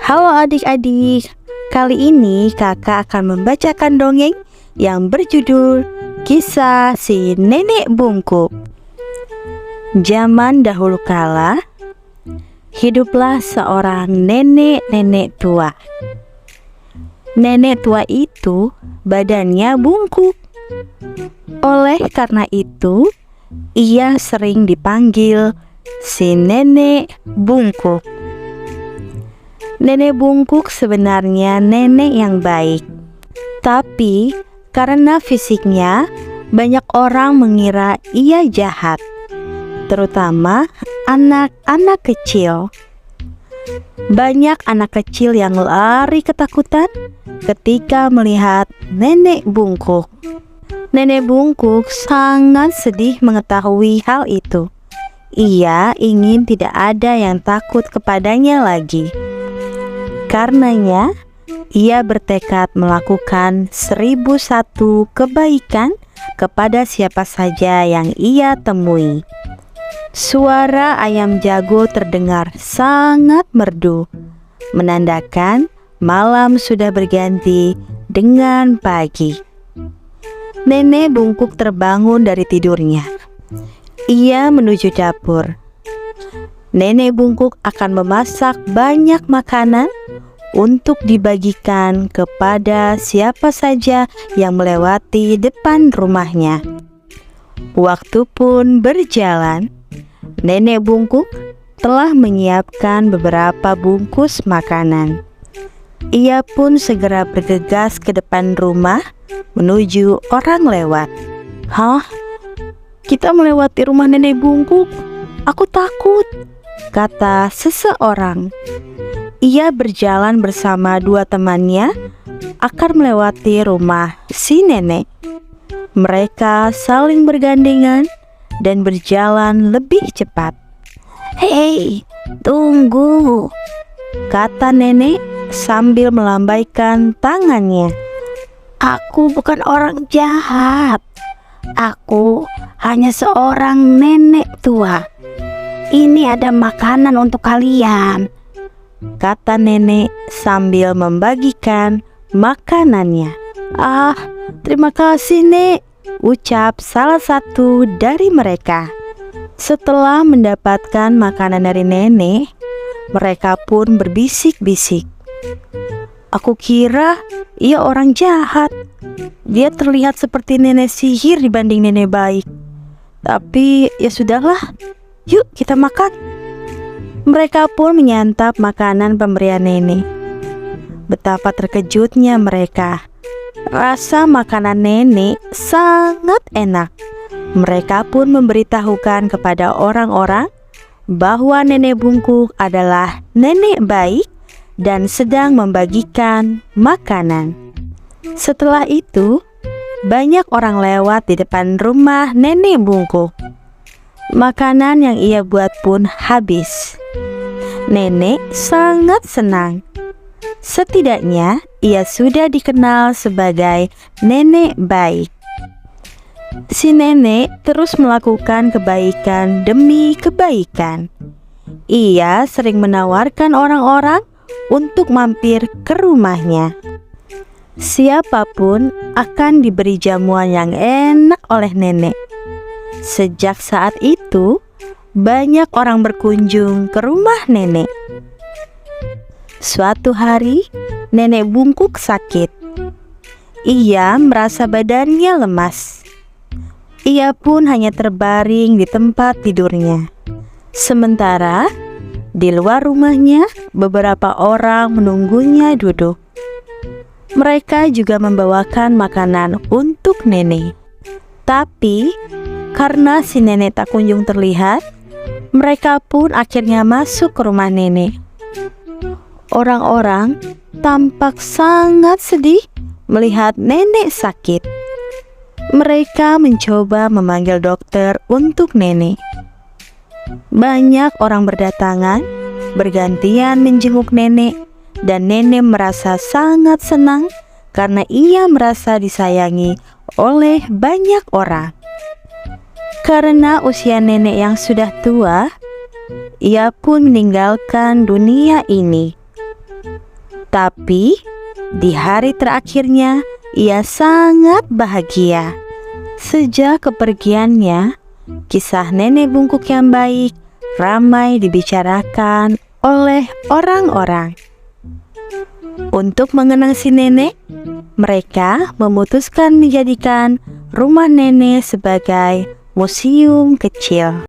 Halo adik-adik, kali ini kakak akan membacakan dongeng yang berjudul Kisah si Nenek Bungkuk. Zaman dahulu kala, hiduplah seorang nenek-nenek tua. Nenek tua itu badannya bungkuk. Oleh karena itu, ia sering dipanggil si Nenek Bungkuk. Nenek Bungkuk sebenarnya nenek yang baik, tapi karena fisiknya banyak orang mengira ia jahat, terutama anak-anak kecil. Banyak anak kecil yang lari ketakutan ketika melihat Nenek Bungkuk. Nenek Bungkuk sangat sedih mengetahui hal itu. Ia ingin tidak ada yang takut kepadanya lagi. Karenanya, ia bertekad melakukan 1001 kebaikan kepada siapa saja yang ia temui. Suara ayam jago terdengar sangat merdu, menandakan malam sudah berganti dengan pagi. Nenek Bungkuk terbangun dari tidurnya. Ia menuju dapur. Nenek Bungkuk akan memasak banyak makanan untuk dibagikan kepada siapa saja yang melewati depan rumahnya. Waktu pun berjalan. Nenek Bungkuk telah menyiapkan beberapa bungkus makanan. Ia pun segera bergegas ke depan rumah menuju orang lewat. "Hah? Kita melewati rumah Nenek Bungkuk? Aku takut," kata seseorang. Ia berjalan bersama dua temannya akan melewati rumah si nenek. Mereka saling bergandengan dan berjalan lebih cepat. "Hei, tunggu," kata nenek sambil melambaikan tangannya. "Aku bukan orang jahat. Aku hanya seorang nenek tua. Ini ada makanan untuk kalian," kata nenek sambil membagikan makanannya. "Ah, terima kasih, Nek," ucap salah satu dari mereka. Setelah mendapatkan makanan dari nenek, mereka pun berbisik-bisik. "Aku kira ia orang jahat. Dia terlihat seperti nenek sihir dibanding nenek baik. Tapi ya sudahlah, yuk kita makan." Mereka pun menyantap makanan pemberian nenek. Betapa terkejutnya mereka. Rasa makanan nenek sangat enak. Mereka pun memberitahukan kepada orang-orang bahwa Nenek Bungkuk adalah nenek baik dan sedang membagikan makanan. Setelah itu, banyak orang lewat di depan rumah Nenek Bungkuk. Makanan yang ia buat pun habis. Nenek sangat senang. Setidaknya ia sudah dikenal sebagai nenek baik. Si nenek terus melakukan kebaikan demi kebaikan. Ia sering menawarkan orang-orang untuk mampir ke rumahnya. Siapapun akan diberi jamuan yang enak oleh nenek. Sejak saat itu, banyak orang berkunjung ke rumah nenek. Suatu hari, Nenek Bungkuk sakit. Ia merasa badannya lemas. Ia pun hanya terbaring di tempat tidurnya. Sementara di luar rumahnya, beberapa orang menunggunya duduk. Mereka juga membawakan makanan untuk nenek. Tapi karena si nenek tak kunjung terlihat, mereka pun akhirnya masuk ke rumah nenek. Orang-orang tampak sangat sedih melihat nenek sakit. Mereka mencoba memanggil dokter untuk nenek. Banyak orang berdatangan, bergantian menjenguk nenek, dan nenek merasa sangat senang karena ia merasa disayangi oleh banyak orang. Karena usia nenek yang sudah tua, ia pun meninggalkan dunia ini. Tetapi di hari terakhirnya ia sangat bahagia. Sejak kepergiannya, kisah nenek bungkuk yang baik ramai dibicarakan oleh orang-orang. Untuk mengenang si nenek, mereka memutuskan menjadikan rumah nenek sebagai museum kecil.